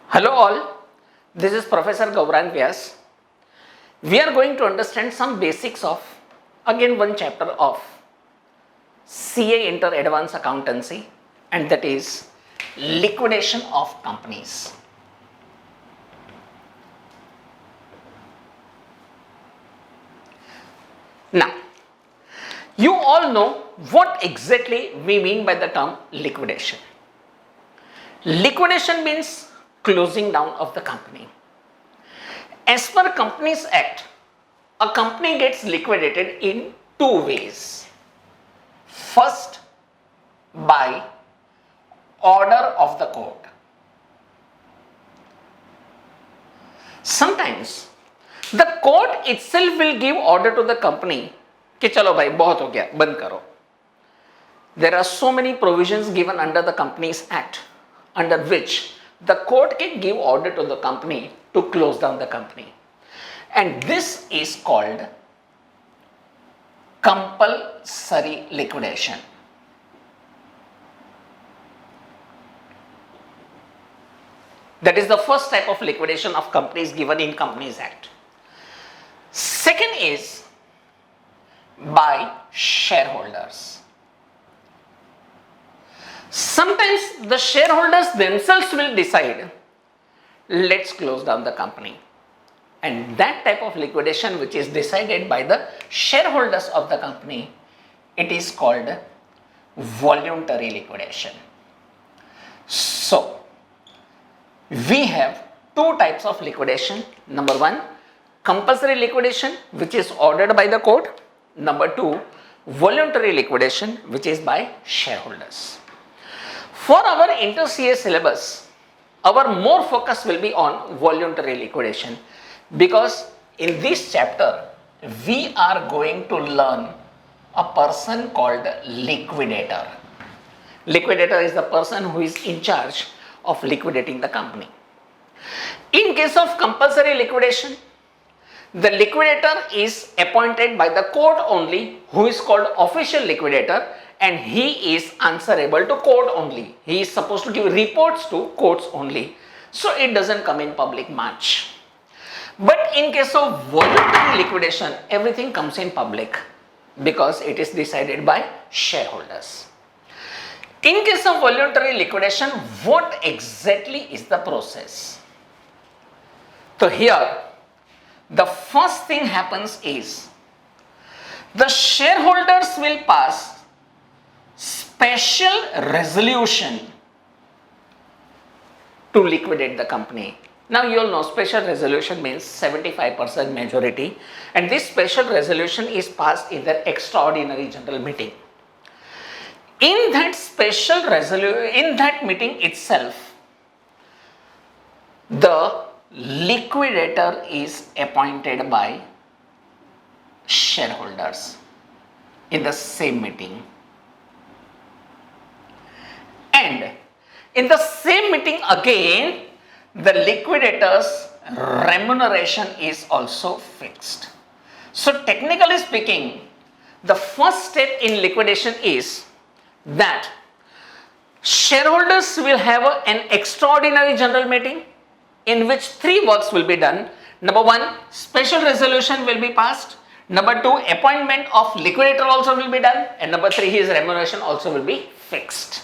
Hello all, this is Professor Gaurang Vyas. We are going to understand some basics of again one chapter of CA Inter Advanced Accountancy, and that is liquidation of companies. Now, you all know what exactly we mean by the term liquidation. Liquidation means closing down of the company. As per Companies Act, a company gets liquidated in two ways. First, by order of the court. Sometimes the court itself will give order to the company कि चलो भाई बहुत हो गया बंद करो. There are so many provisions given under the Companies Act under which the court can give order to the company to close down the company, and this is called compulsory liquidation. That is the first type of liquidation of companies given in Companies Act. Second is by shareholders. Sometimes the shareholders themselves will decide, let's close down the company. And that type of liquidation which is decided by the shareholders of the company, it is called voluntary liquidation. So, we have two types of liquidation. Number one, compulsory liquidation which is ordered by the court. Number two, voluntary liquidation which is by shareholders. For our inter-CA syllabus, our more focus will be on voluntary liquidation, because in this chapter we are going to learn a person called liquidator. Liquidator is the person who is in charge of liquidating the company. In case of compulsory liquidation, the liquidator is appointed by the court only, who is called official liquidator, and he is answerable to court only. He is supposed to give reports to courts only. So it doesn't come in public much. But in case of voluntary liquidation, everything comes in public because it is decided by shareholders. In case of voluntary liquidation, what exactly is the process? So here, the first thing happens is the shareholders will pass special resolution to liquidate the company. Now you all know special resolution means 75% majority, and this special resolution is passed in the extraordinary general meeting. In that meeting itself, the liquidator is appointed by shareholders in the same meeting. And in the same meeting again, the liquidator's remuneration is also fixed. So technically speaking, the first step in liquidation is that shareholders will have an extraordinary general meeting in which three works will be done. Number one, special resolution will be passed. Number two, appointment of liquidator also will be done. And number three, his remuneration also will be fixed.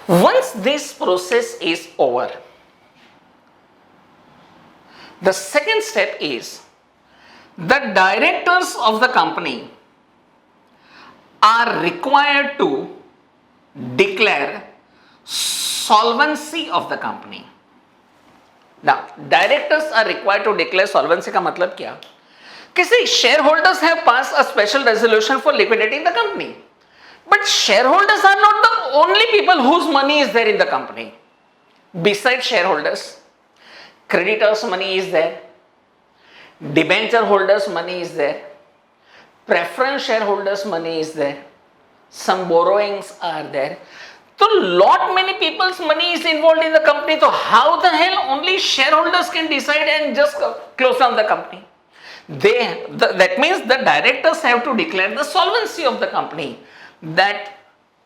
Once this process is over, the second step is the directors of the company are required to declare solvency of the company. Now, directors are required to declare solvency का मतलब क्या? कि shareholders have passed a special resolution for liquidating the company. But shareholders are not the only people whose money is there in the company. Besides shareholders, creditors' money is there, debenture holders' money is there, preference shareholders' money is there, some borrowings are there. So lot many people's money is involved in the company. So how the hell only shareholders can decide and just close down the company? That means the directors have to declare the solvency of the company. That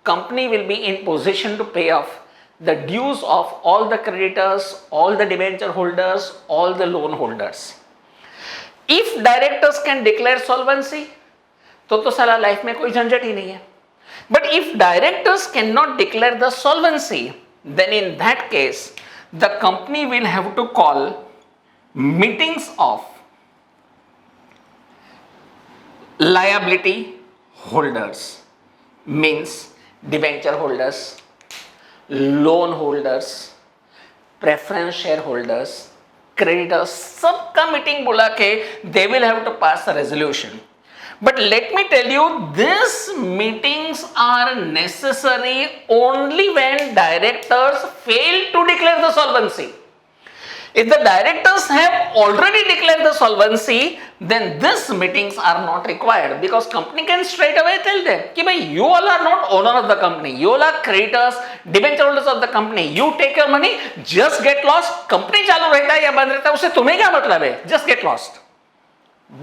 company will be in position to pay off the dues of all the creditors, all the debenture holders, all the loan holders. If directors can declare solvency, तो साला life में कोई झंझट ही नहीं है. But if directors cannot declare the solvency, then in that case, the company will have to call meetings of liability holders, means debenture holders, loan holders, preference shareholders, creditors, सबका meeting बुला के they will have to pass a resolution. But let me tell you, these meetings are necessary only when directors fail to declare the solvency. If the directors have already declared the solvency, then these meetings are not required, because company can straight away tell them कि भाई you all are not owner of the company, you all are creditors, debenture holders of the company, you take your money, just get lost. company चालू रहता है या बंद रहता है उससे तुम्हें क्या मतलब है, just get lost.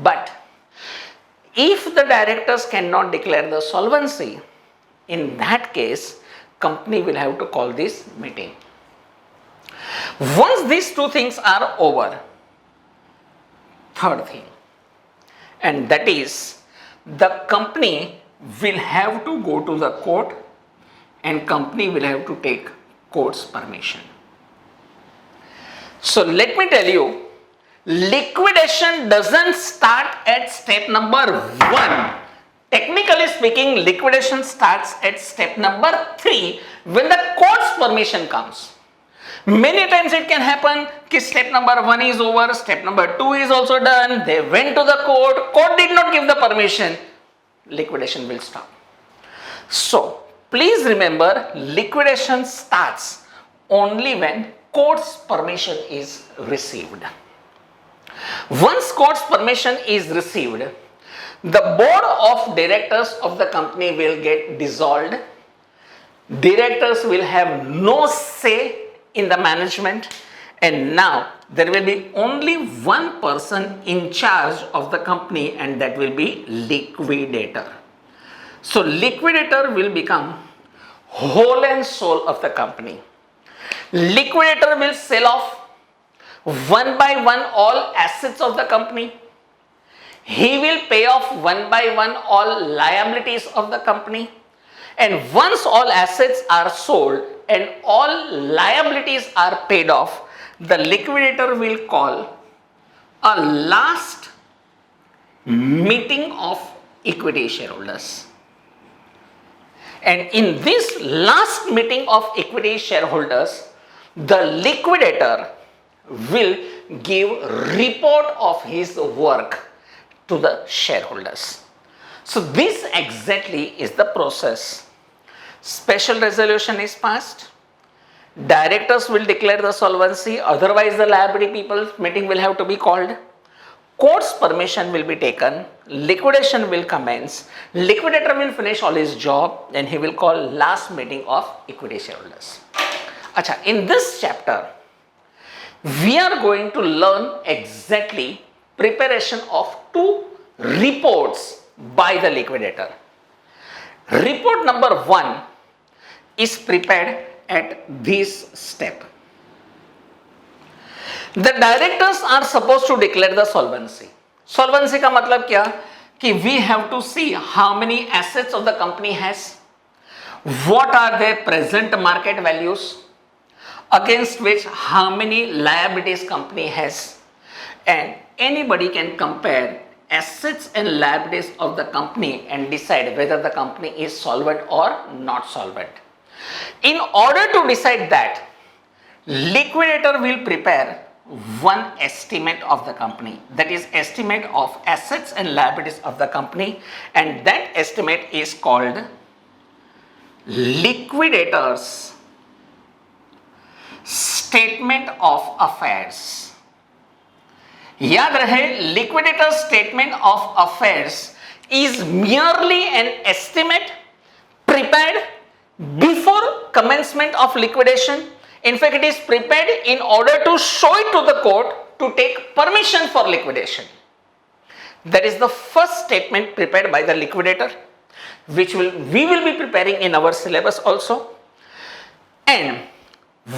But if the directors cannot declare the solvency, in that case, company will have to call this meeting. Once these two things are over, third thing, and that is the company will have to go to the court and company will have to take court's permission. So let me tell you, liquidation doesn't start at step number 1. Technically speaking, liquidation starts at step number 3 when the court's permission comes. Many times it can happen that step number 1 is over, step number 2 is also done, they went to the court did not give the permission, liquidation will stop. So please remember, liquidation starts only when court's permission is received. Once court's permission is received, the board of directors of the company will get dissolved. Directors will have no say in the management, and now there will be only one person in charge of the company, and that will be liquidator. So liquidator will become whole and soul of the company. Liquidator will sell off one by one all assets of the company. He will pay off one by one all liabilities of the company. And once all assets are sold and all liabilities are paid off, the liquidator will call a last meeting of equity shareholders. And in this last meeting of equity shareholders, the liquidator will give report of his work to the shareholders. So this exactly is the process. Special resolution is passed. Directors will declare the solvency, otherwise the liability people meeting will have to be called. Court's permission will be taken, liquidation will commence, liquidator will finish all his job, and he will call last meeting of equity shareholders. Acha, in this chapter, we are going to learn exactly preparation of two reports by the liquidator. Report number 1 is prepared at this step. The directors are supposed to declare the solvency. Solvency का मतलब क्या? कि we have to see how many assets of the company has, what are their present market values, against which how many liabilities company has, and anybody can compare assets and liabilities of the company and decide whether the company is solvent or not solvent. In order to decide that, liquidator will prepare one estimate of the company, that is estimate of assets and liabilities of the company, and that estimate is called liquidator's statement of affairs. याद रहे, liquidator's statement of affairs is merely an estimate prepared before commencement of liquidation. In fact, it is prepared in order to show it to the court to take permission for liquidation. That is the first statement prepared by the liquidator, which we will be preparing in our syllabus also. And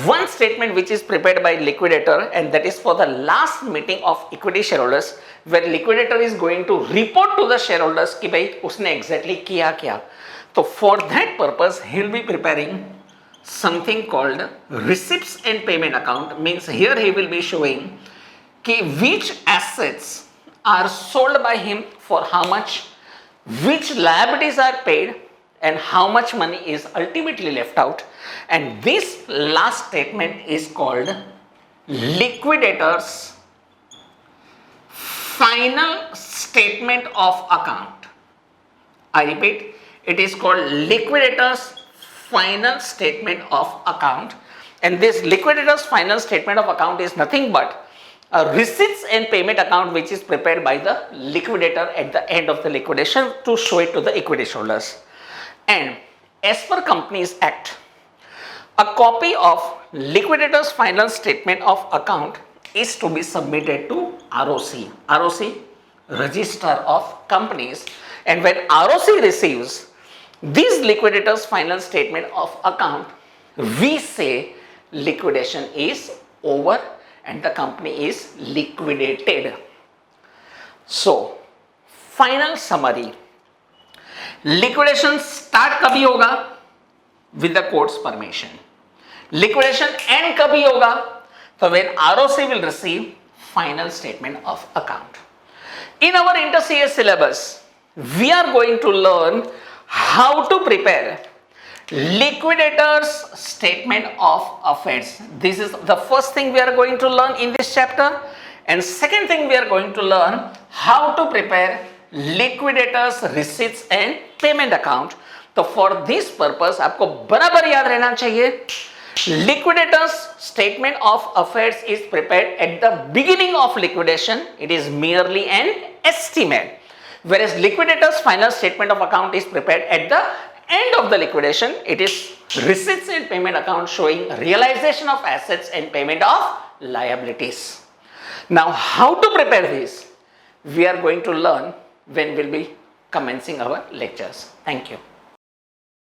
one statement which is prepared by liquidator, and that is for the last meeting of equity shareholders, where liquidator is going to report to the shareholders कि भाई उसने exactly किया क्या. So for that purpose he will be preparing something called receipts and payment account. Means here he will be showing कि which assets are sold by him for how much, which liabilities are paid, and how much money is ultimately left out. And this last statement is called liquidator's final statement of account. I repeat, it is called liquidator's final statement of account, and this liquidator's final statement of account is nothing but a receipts and payment account which is prepared by the liquidator at the end of the liquidation to show it to the equity holders. And as per Companies Act, a copy of liquidator's final statement of account is to be submitted to ROC. ROC, Register of Companies. And when ROC receives this liquidator's final statement of account, we say liquidation is over and the company is liquidated. So, final summary. Liquidation start कभी होगा? With the court's permission. Liquidation end कभी होगा? So when ROC will receive final statement of account. In our inter-CA syllabus, we are going to learn how to prepare liquidator's statement of affairs. This is the first thing we are going to learn in this chapter. And second thing we are going to learn how to prepare liquidator's receipts and payment account. तो for this purpose आपको बराबर याद रहना चाहिए, liquidator's statement of affairs is prepared at the beginning of liquidation. It is merely an estimate, whereas liquidator's final statement of account is prepared at the end of the liquidation. It is receipts and payment account showing realization of assets and payment of liabilities. Now how to prepare this we are going to learn when we'll be commencing our lectures. Thank you.